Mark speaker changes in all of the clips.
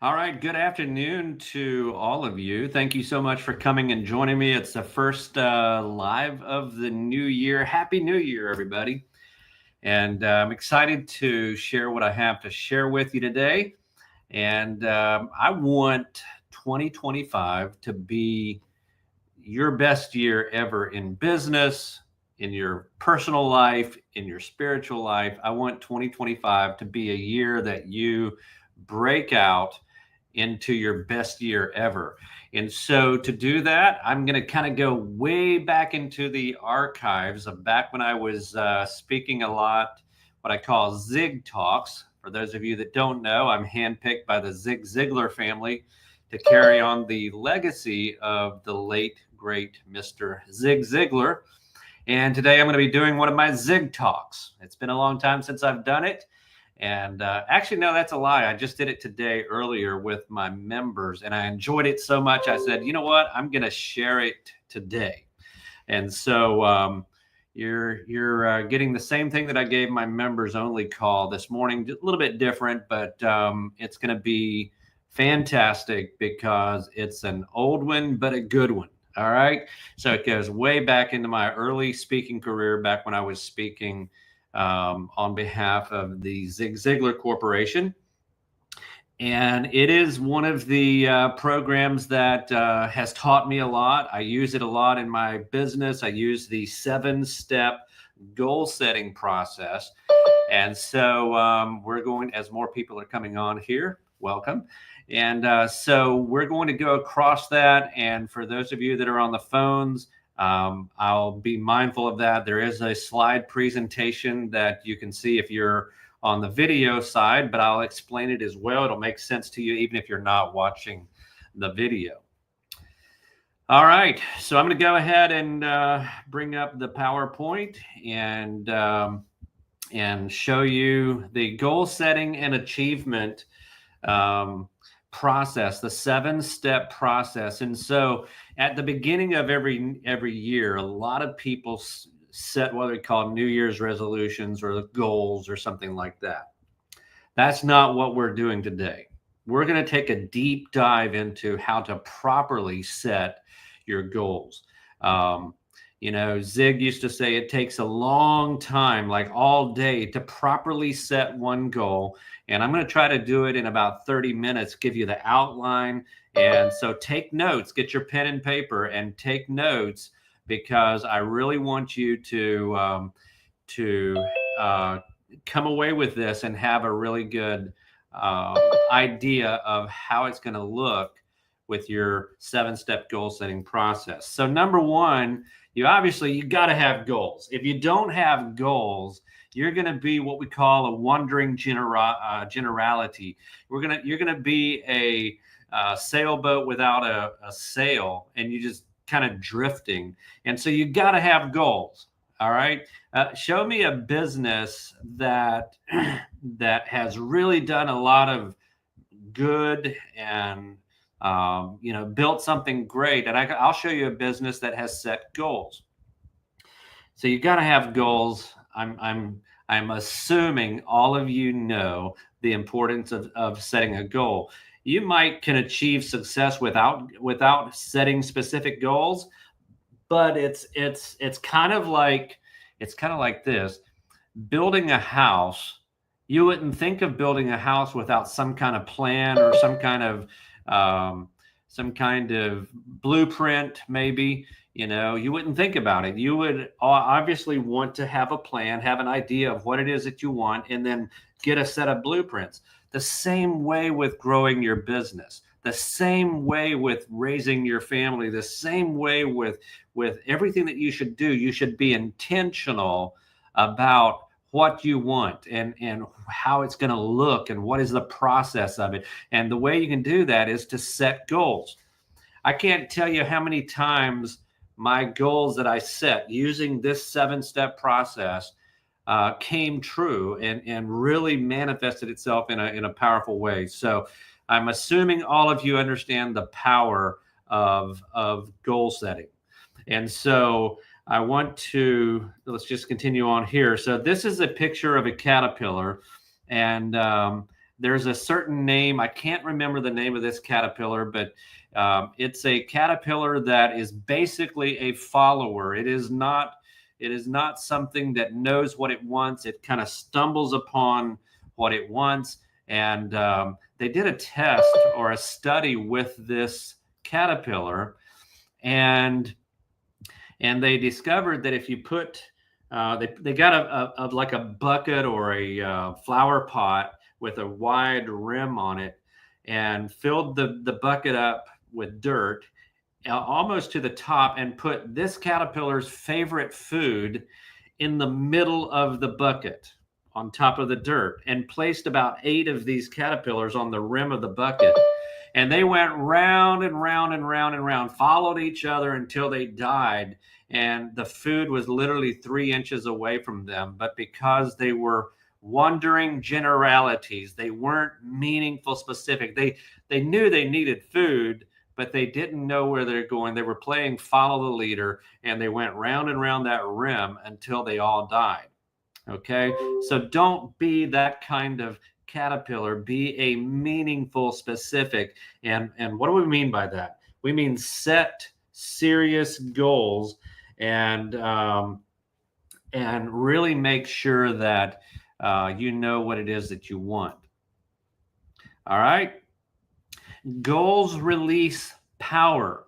Speaker 1: All right, good afternoon to all of you. Thank you so much for coming and joining me. It's the first live of the new year. Happy New Year, everybody. And I'm excited to share what I have to share with you today. And I want 2025 to be your best year ever in business, in your personal life, in your spiritual life. I want 2025 to be a year that you break out into your best year ever. And so to do that, I'm going to kind of go way back into the archives of back when I was speaking a lot, what I call Zig Talks. For those of you that don't know, I'm handpicked by the Zig Ziglar family to carry on the legacy of the late, great Mr. Zig Ziglar. And today I'm going to be doing one of my Zig Talks. It's been a long time since I've done it. And actually, no, that's a lie. I just did it today earlier with my members, and I enjoyed it so much. I said, you know what? I'm going to share it today. And so you're getting the same thing that I gave my members only call this morning, a little bit different, but it's going to be fantastic because it's an old one, but a good one. All right. So it goes way back into my early speaking career, back when I was speaking on behalf of the Zig Ziglar Corporation. And it is one of the programs that has taught me a lot. I use it a lot in my business. I use the 7-step goal setting process. And so we're going, as more people are coming on here, welcome. And so we're going to go across that. And for those of you that are on the phones, I'll be mindful of that. There is a slide presentation that you can see if you're on the video side, but I'll explain it as well. It'll make sense to you even if you're not watching the video. All right, so I'm going to go ahead and bring up the PowerPoint and show you the goal setting and achievement process, the 7-step process. And so at the beginning of every year, a lot of people set what we call New Year's resolutions or goals or something like that. That's not what we're doing today. We're going to take a deep dive into how to properly set your goals. Zig used to say it takes a long time, like all day, to properly set one goal. And I'm going to try to do it in about 30 minutes, give you the outline. And so take notes, get your pen and paper and take notes, because I really want you to come away with this and have a really good idea of how it's going to look with your 7-step goal setting process. So number one, you got to have goals. If you don't have goals, you're going to be what we call a wandering generality. You're going to be a sailboat without a sail, and you just kind of drifting. And so you got to have goals. All right. Show me a business that has really done a lot of good and built something great. And I'll show you a business that has set goals. So you got to have goals. I'm assuming all of you know the importance of setting a goal. You can achieve success without setting specific goals, but it's kind of like this. Building a house, you wouldn't think of building a house without some kind of plan or some kind of blueprint, maybe. You wouldn't think about it. You would obviously want to have a plan, have an idea of what it is that you want, and then get a set of blueprints. The same way with growing your business, the same way with raising your family, the same way with everything that you should do. You should be intentional about what you want and how it's going to look and what is the process of it. And the way you can do that is to set goals. I can't tell you how many times my goals that I set using this 7-step process came true and really manifested itself in a powerful way. So I'm assuming all of you understand the power of goal setting. And so let's just continue on here. So this is a picture of a caterpillar, and there's a certain name. I can't remember the name of this caterpillar, but it's a caterpillar that is basically a follower. It is not something that knows what it wants. It kind of stumbles upon what it wants. And they did a test or a study with this caterpillar, and they discovered that if you put they got a like a bucket or a flower pot with a wide rim on it, and filled the bucket up with dirt almost to the top, and put this caterpillar's favorite food in the middle of the bucket on top of the dirt, and placed about 8 of these caterpillars on the rim of the bucket. And they went round and round and round and round, followed each other until they died. And the food was literally 3 inches away from them. But because they were wandering generalities, they weren't meaningful, specific. They knew they needed food, but they didn't know where they're going. They were playing follow the leader, and they went round and round that rim until they all died. Okay, so don't be that kind of caterpillar. Be a meaningful, specific. And what do we mean by that? We mean set serious goals, and really make sure that you know what it is that you want. All right. Goals release power.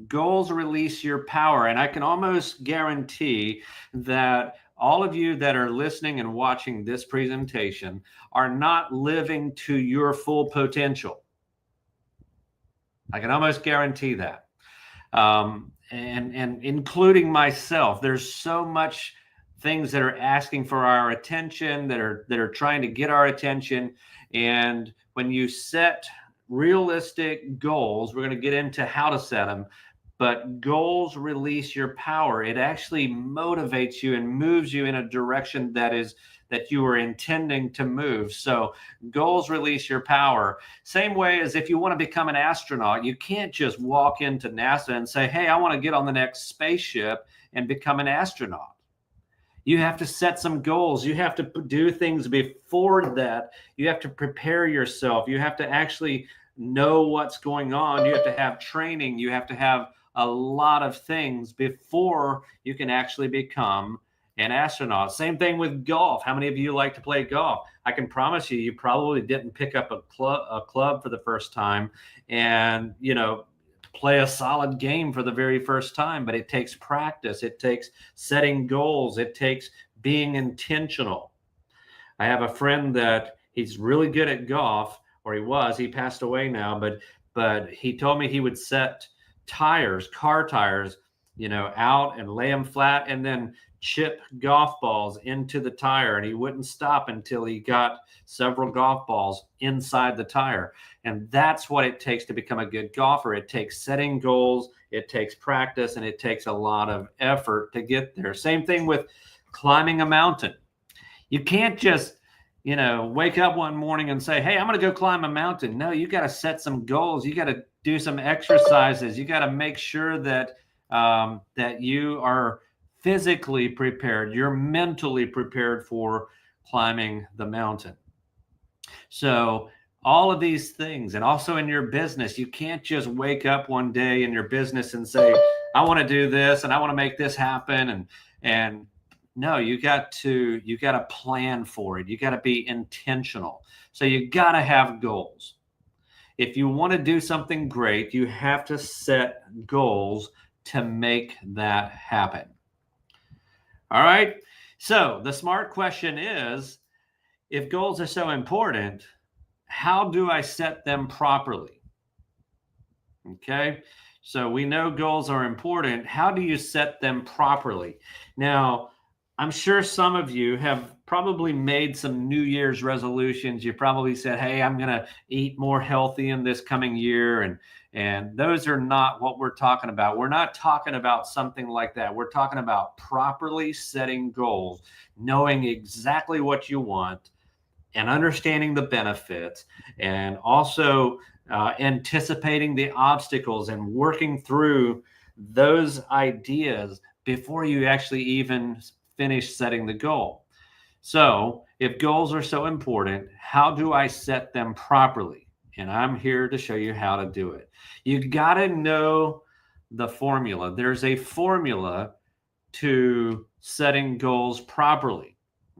Speaker 1: Goals release your power. And I can almost guarantee that all of you that are listening and watching this presentation are not living to your full potential. I can almost guarantee that. And including myself, there's so much things that are asking for our attention, that are trying to get our attention. And when you set realistic goals, we're going to get into how to set them, but goals release your power. It actually motivates you and moves you in a direction that you were intending to move. So goals release your power. Same way as if you want to become an astronaut, you can't just walk into NASA and say, hey, I want to get on the next spaceship and become an astronaut. You have to set some goals. You have to do things before that. You have to prepare yourself. You have to actually know what's going on. You have to have training. You have to have a lot of things before you can actually become an astronaut. Same thing with golf. How many of you like to play golf? I can promise you probably didn't pick up a club for the first time and, play a solid game for the very first time, but it takes practice. It takes setting goals. It takes being intentional. I have a friend that he's really good at golf, or he passed away now, but he told me he would set car tires, out and lay them flat, and then chip golf balls into the tire, and he wouldn't stop until he got several golf balls inside the tire. And that's what it takes to become a good golfer. It takes setting goals, it takes practice, and it takes a lot of effort to get there. Same thing with climbing a mountain. You can't just wake up one morning and say, hey, I'm going to go climb a mountain. No, you got to set some goals. You got to do some exercises. You got to make sure that you are physically prepared, you're mentally prepared for climbing the mountain. So all of these things, and also in your business, you can't just wake up one day in your business and say, I want to do this and I want to make this happen. And no, you got to plan for it. You got to be intentional. So you got to have goals. If you want to do something great, you have to set goals to make that happen. All right. So the smart question is, if goals are so important, how do I set them properly? Okay. So we know goals are important. How do you set them properly? Now, I'm sure some of you have probably made some New Year's resolutions. You probably said, hey, I'm going to eat more healthy in this coming year. And those are not what we're talking about. We're not talking about something like that. We're talking about properly setting goals, knowing exactly what you want and understanding the benefits, and also anticipating the obstacles and working through those ideas before you actually even finish setting the goal. So if goals are so important, how do I set them properly? And I'm here to show you how to do it. You got to know the formula. There's a formula to setting goals properly.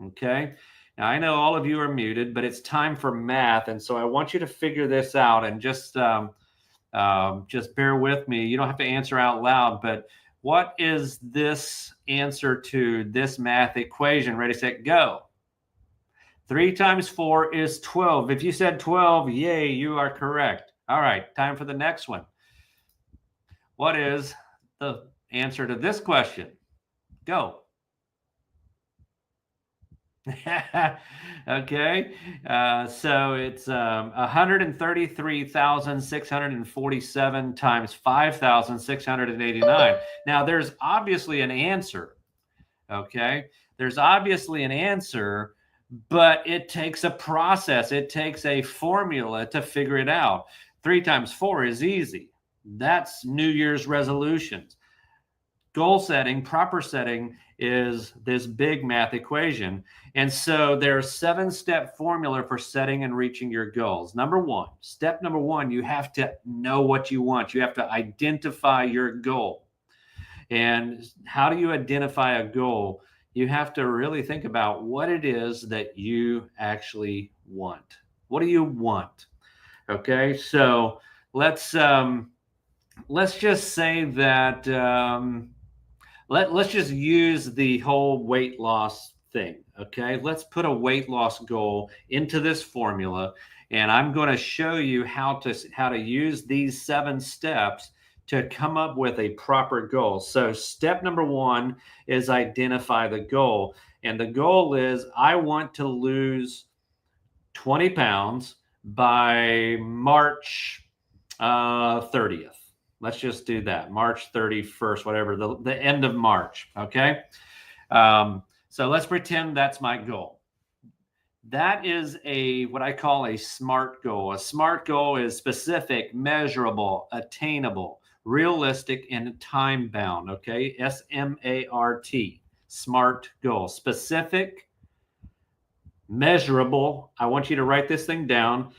Speaker 1: Okay. Now, I know all of you are muted, but it's time for math. And so I want you to figure this out and just bear with me. You don't have to answer out loud, but what is this answer to this math equation? Ready, set, go. 3 times 4 is 12. If you said 12, yay, you are correct. All right, time for the next one. What is the answer to this question? Go. Okay, so it's 133,647 times 5,689. Now, there's obviously an answer. Okay, there's obviously an answer, but it takes a process. It takes a formula to figure it out. 3 times 4 is easy. That's New Year's resolutions. Goal setting, proper setting, is this big math equation. And so there's a 7-step formula for setting and reaching your goals. Step number one, you have to know what you want. You have to identify your goal. And how do you identify a goal? You have to really think about what it is that you actually want. What do you want? Okay, so let's just say that let's just use the whole weight loss thing. Okay, let's put a weight loss goal into this formula, and I'm going to show you how to use these 7 steps to come up with a proper goal. So step number 1 is identify the goal. And the goal is I want to lose 20 pounds by March 30th. Let's just do that. March 31st, whatever, the end of March. Okay. So let's pretend that's my goal. That is what I call a SMART goal. A SMART goal is specific, measurable, attainable, realistic, and time bound. Okay. SMART, SMART goal. Specific, measurable. I want you to write this thing down.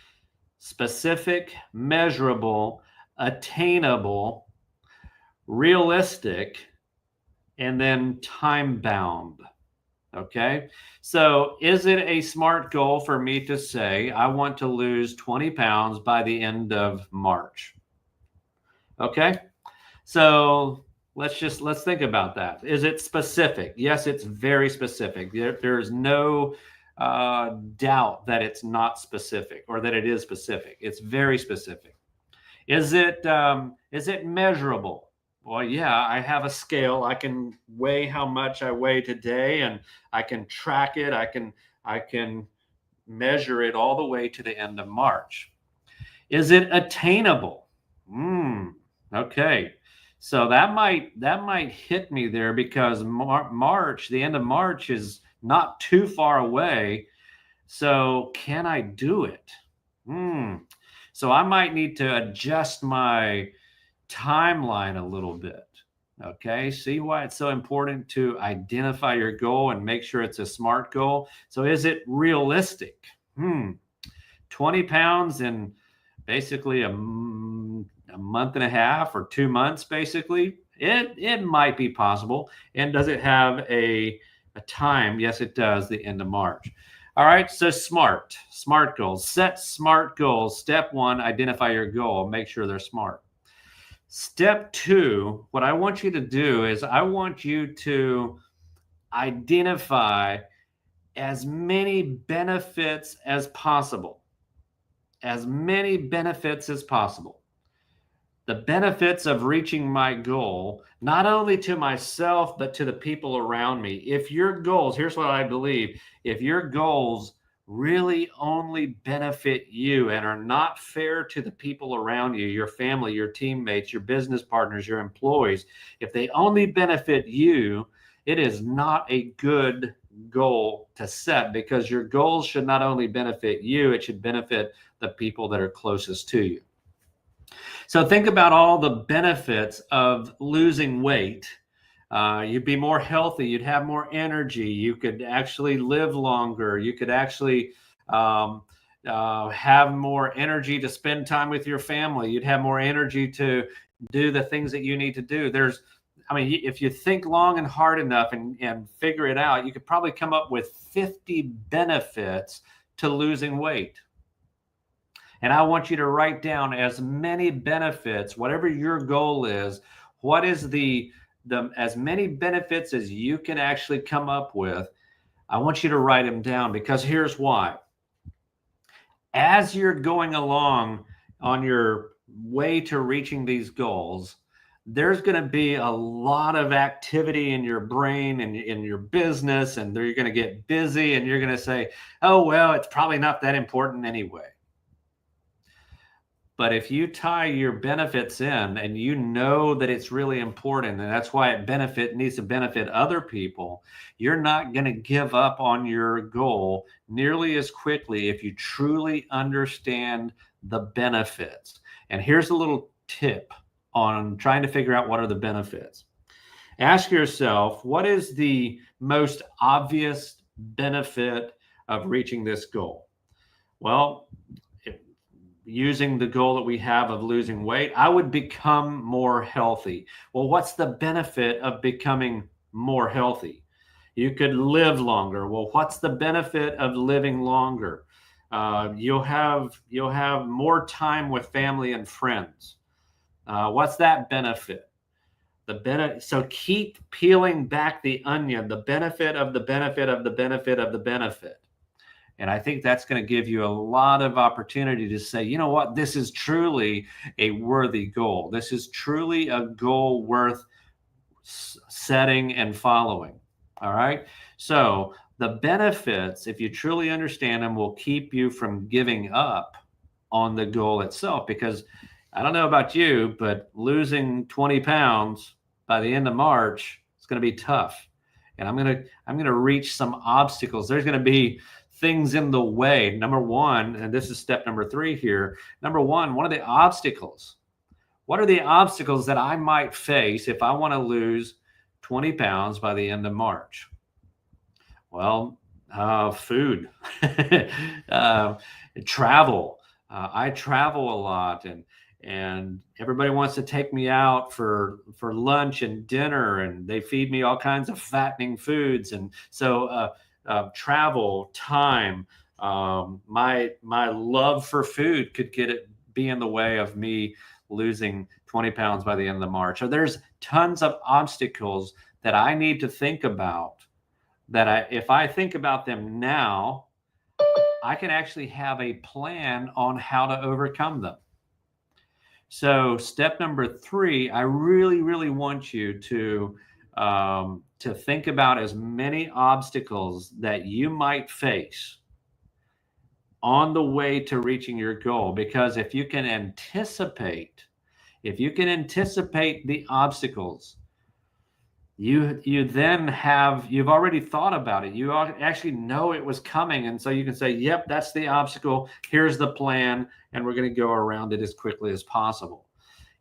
Speaker 1: Specific, measurable, attainable, realistic, and then time bound. Okay. So is it a SMART goal for me to say, I want to lose 20 pounds by the end of March? Okay. So let's think about that. Is it specific? Yes, it's very specific. There's no doubt that it's not specific or that it is specific. It's very specific. Is it measurable? Well, yeah, I have a scale. I can weigh how much I weigh today, and I can track it. I can measure it all the way to the end of March. Is it attainable? Okay. So that might hit me there because March, the end of March is not too far away. So can I do it? So I might need to adjust my timeline a little bit. Okay. See why it's so important to identify your goal and make sure it's a SMART goal. So is it realistic? 20 pounds in basically a month and a half or 2 months, basically. It might be possible. And does it have a time? Yes, it does. The end of March. All right. So SMART goals. Set SMART goals. Step 1, identify your goal. Make sure they're SMART. Step 2, what I want you to do is I want you to identify as many benefits as possible. As many benefits as possible. The benefits of reaching my goal, not only to myself, but to the people around me. If your goals, here's what I believe, if your goals really only benefit you and are not fair to the people around you, your family, your teammates, your business partners, your employees, if they only benefit you, it is not a good goal to set, because your goals should not only benefit you, it should benefit the people that are closest to you. So think about all the benefits of losing weight You'd be more healthy. You'd have more energy. You could actually live longer. You could actually um, have more energy to spend time with your family. You'd have more energy to do the things that you need to do. I mean, if you think long and hard enough and figure it out, you could probably come up with 50 benefits to losing weight. And I want you to write down as many benefits, whatever your goal is, what is the as many benefits as you can actually come up with. I want you to write them down, because here's why. As you're going along on your way to reaching these goals, there's going to be a lot of activity in your brain and in your business, and you're going to get busy, and you're going to say, oh, well, it's probably not that important anyway. But if you tie your benefits in and you know that it's really important, and that's why it needs to benefit other people, you're not going to give up on your goal nearly as quickly if you truly understand the benefits. And here's a little tip on trying to figure out what are the benefits. Ask yourself, what is the most obvious benefit of reaching this goal? Well, using the goal that we have of losing weight, I would become more healthy. Well, what's the benefit of becoming more healthy? You could live longer. Well, what's the benefit of living longer? You'll have more time with family and friends. What's that benefit? So keep peeling back the onion, the benefit of the benefit of the benefit of the benefit. And I think that's going to give you a lot of opportunity to say, you know what, this is truly a worthy goal. This is truly a goal worth setting and following. All right. So the benefits, if you truly understand them, will keep you from giving up on the goal itself. Because I don't know about you, but losing 20 pounds by the end of March, it's going to be tough. And I'm going to reach some obstacles. There's going to be things in the way. Number one, and this is step number 3 here. Number one of the obstacles. What are the obstacles that I might face if I want to lose 20 pounds by the end of March? Well, food, travel. I travel a lot, and everybody wants to take me out for lunch and dinner, and they feed me all kinds of fattening foods. And so travel, time, my love for food could be in the way of me losing 20 pounds by the end of March. So there's tons of obstacles that I need to think about, that if I think about them now, I can actually have a plan on how to overcome them. So step number 3, I really, really want you to think about as many obstacles that you might face on the way to reaching your goal. Because if you can anticipate the obstacles, you've already thought about it. You actually know it was coming. And so you can say, yep, that's the obstacle. Here's the plan. And we're going to go around it as quickly as possible.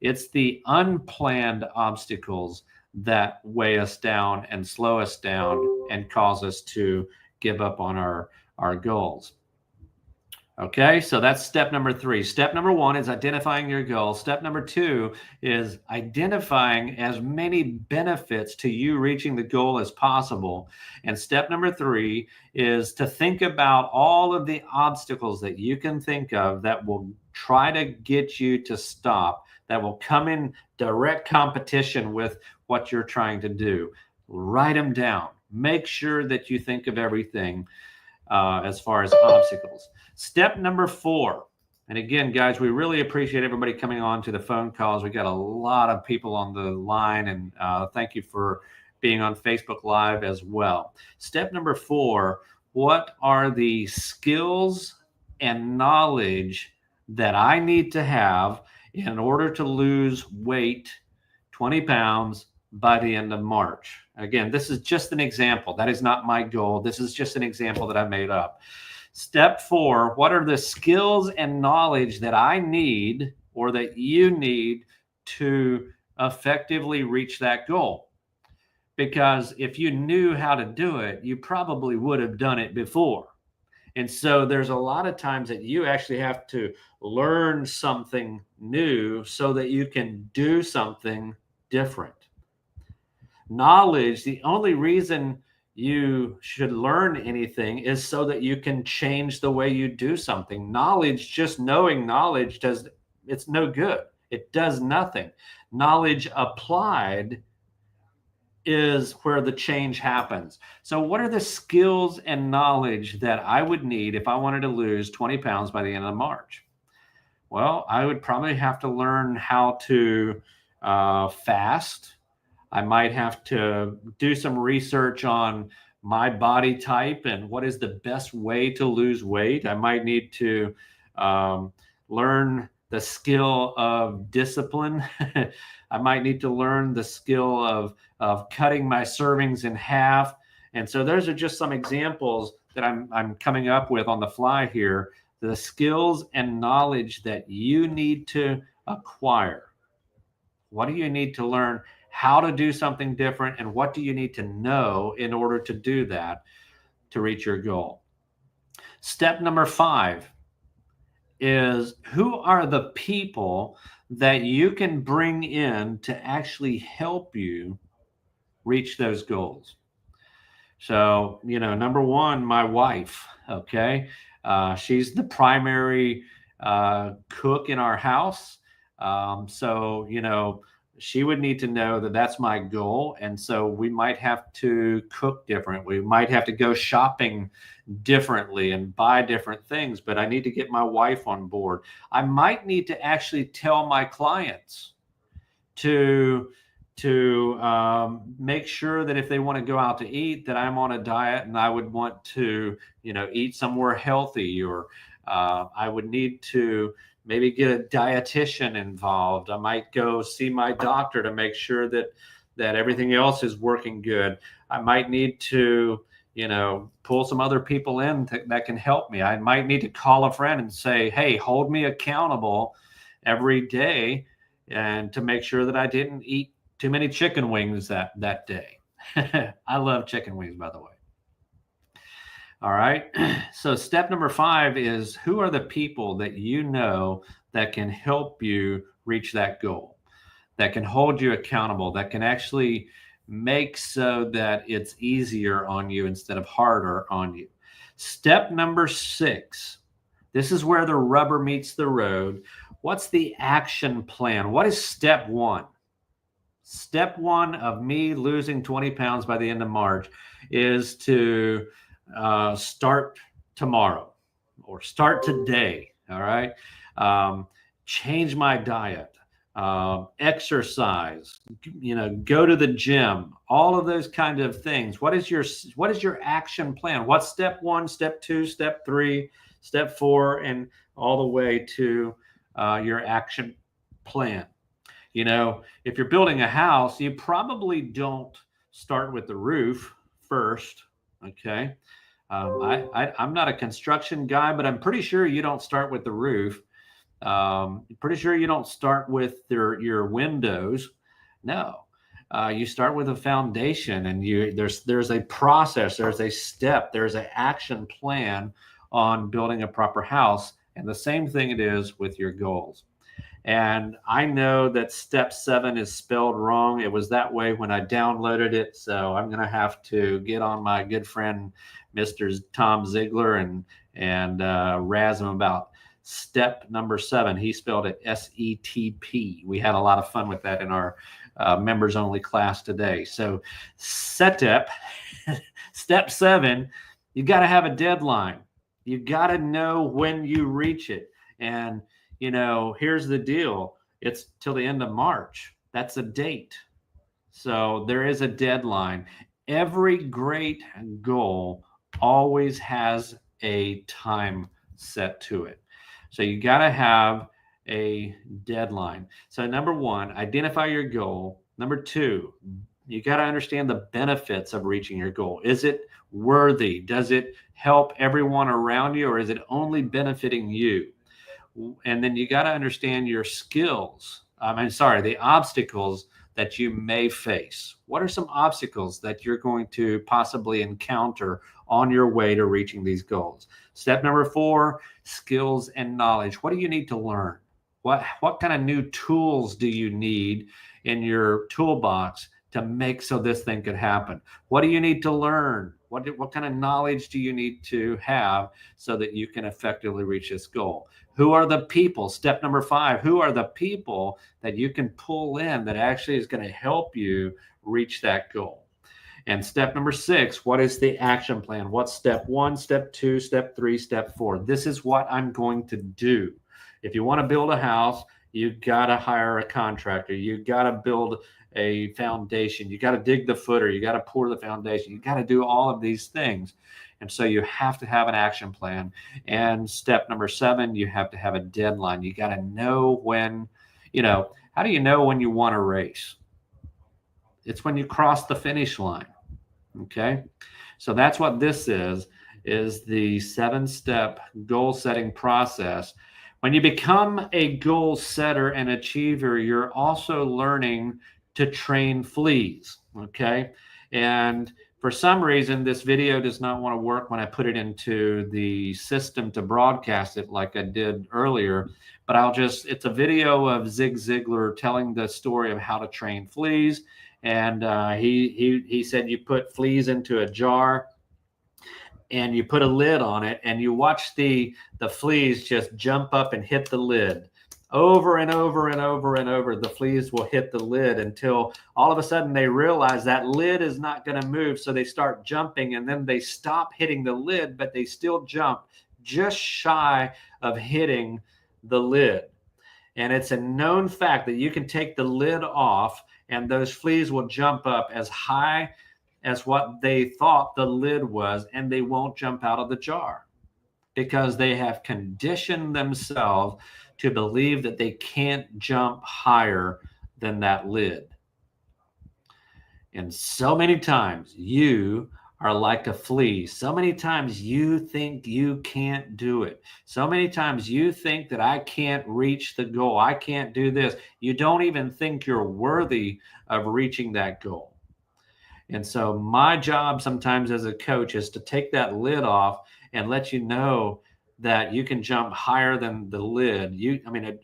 Speaker 1: It's the unplanned obstacles that weigh us down and slow us down and cause us to give up on our goals. Okay, so that's step number 3. Step number 1 is identifying your goal. Step number 2 is identifying as many benefits to you reaching the goal as possible. And step number 3 is to think about all of the obstacles that you can think of that will try to get you to stop, that will come in direct competition with what you're trying to do. Write them down. Make sure that you think of everything as far as obstacles. Step number 4, and again, guys, we really appreciate everybody coming on to the phone calls. We got a lot of people on the line, and thank you for being on Facebook Live as well. Step number 4, what are the skills and knowledge that I need to have in order to lose weight, 20 pounds, by the end of March? Again, this is just an example. That is not my goal. This is just an example that I made up. Step 4, what are the skills and knowledge that I need or that you need to effectively reach that goal? because if you knew how to do it, you probably would have done it before. And so there's a lot of times that you actually have to learn something new so that you can do something different. Knowledge, the only reason you should learn anything is so that you can change the way you do something. Knowledge, just knowing knowledge, it's no good. It does nothing. Knowledge applied is where the change happens. So what are the skills and knowledge that I would need if I wanted to lose 20 pounds by the end of March? Well, I would probably have to learn how to fast. I might have to do some research on my body type and what is the best way to lose weight. I might need to learn the skill of discipline. I might need to learn the skill of cutting my servings in half. And so those are just some examples that I'm coming up with on the fly here. The skills and knowledge that you need to acquire. What do you need to learn how to do something different, and what do you need to know in order to do that to reach your goal? Step number 5 is, who are the people that you can bring in to actually help you reach those goals? So, number 1, my wife, okay? She's the primary cook in our house. So, she would need to know that that's my goal. And so we might have to cook different. We might have to go shopping differently and buy different things, but I need to get my wife on board. I might need to actually tell my clients to make sure that if they want to go out to eat, that I'm on a diet and I would want to, eat somewhere healthy, or I would need to maybe get a dietitian involved. I might go see my doctor to make sure that everything else is working good. I might need to, pull some other people in that can help me. I might need to call a friend and say, hey, hold me accountable every day, and to make sure that I didn't eat too many chicken wings that day. I love chicken wings, by the way. All right. So step number 5 is, who are the people that you know that can help you reach that goal, that can hold you accountable, that can actually make so that it's easier on you instead of harder on you. Step number 6, this is where the rubber meets the road. What's the action plan? What is step 1? Step 1 of me losing 20 pounds by the end of March is to start tomorrow or start today. All right. Change my diet, exercise, go to the gym, all of those kind of things. What is your action plan? What's step 1, step 2, step 3, step 4, and all the way to your action plan? If you're building a house, you probably don't start with the roof first. Okay. I'm not a construction guy, but I'm pretty sure you don't start with the roof. Pretty sure you don't start with your windows. No, you start with a foundation, and there's a process, there's a step, there's an action plan on building a proper house. And the same thing it is with your goals. And I know that step 7 is spelled wrong. It was that way when I downloaded it. So I'm going to have to get on my good friend, Mr. Tom Ziglar, and razz him about step number 7. He spelled it SETP. We had a lot of fun with that in our members only class today. So step 7, you got to have a deadline. You got to know when you reach it. And here's the deal. It's till the end of March. That's a date. So there is a deadline. Every great goal always has a time set to it. So you got to have a deadline. So number 1, identify your goal. Number 2, you got to understand the benefits of reaching your goal. Is it worthy? Does it help everyone around you, or is it only benefiting you? And then you got to understand your skills. The obstacles that you may face? What are some obstacles that you're going to possibly encounter on your way to reaching these goals? Step number 4, skills and knowledge. What do you need to learn? What kind of new tools do you need in your toolbox to make so this thing could happen? What do you need to learn? What kind of knowledge do you need to have so that you can effectively reach this goal? Who are the people? Step number 5, who are the people that you can pull in that actually is going to help you reach that goal? And step number 6, what is the action plan? What's step 1, step 2, step 3, step 4? This is what I'm going to do. If you want to build a house, you got to hire a contractor. You got to build a foundation. You got to dig the footer. You got to pour the foundation. You got to do all of these things. And so you have to have an action plan. And step number 7, you have to have a deadline. You got to know when, how do you know when you want to race? It's when you cross the finish line. Okay. So that's what this is the 7-step goal setting process. When you become a goal setter and achiever, you're also learning to train fleas, okay? And for some reason, this video does not want to work when I put it into the system to broadcast it like I did earlier, but it's a video of Zig Ziglar telling the story of how to train fleas. And he said you put fleas into a jar, and you put a lid on it, and you watch the fleas just jump up and hit the lid. Over and over and over and over, the fleas will hit the lid until all of a sudden they realize that lid is not going to move. So they start jumping, and then they stop hitting the lid, but they still jump just shy of hitting the lid. And it's a known fact that you can take the lid off, and those fleas will jump up as high as what they thought the lid was, and they won't jump out of the jar because they have conditioned themselves to believe that they can't jump higher than that lid. And so many times you are like a flea. So many times you think you can't do it. So many times you think that I can't reach the goal. I can't do this. You don't even think you're worthy of reaching that goal. And so my job sometimes as a coach is to take that lid off and let you know that you can jump higher than the lid.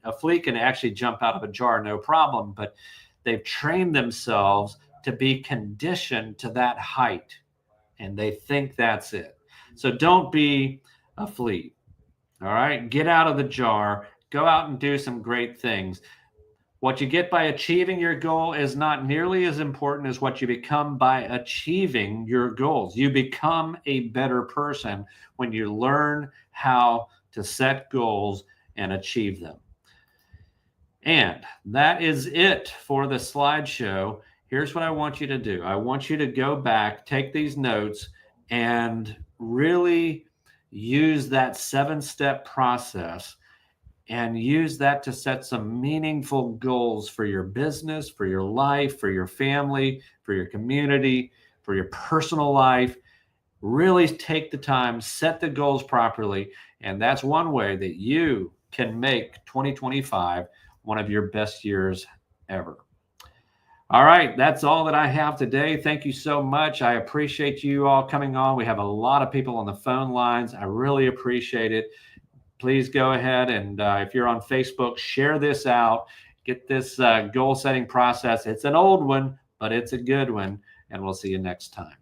Speaker 1: A flea can actually jump out of a jar, no problem, but they've trained themselves to be conditioned to that height, and they think that's it. So don't be a flea. All right, get out of the jar, go out and do some great things. What you get by achieving your goal is not nearly as important as what you become by achieving your goals. You become a better person when you learn how to set goals and achieve them. And that is it for the slideshow. Here's what I want you to do. I want you to go back, take these notes, and really use that 7-step process and use that to set some meaningful goals for your business, for your life, for your family, for your community, for your personal life. Really take the time, set the goals properly, and that's one way that you can make 2025 one of your best years ever. All right, that's all that I have today. Thank you so much. I appreciate you all coming on. We have a lot of people on the phone lines. I really appreciate it. Please go ahead and if you're on Facebook, share this out. Get this goal setting process. It's an old one, but it's a good one. And we'll see you next time.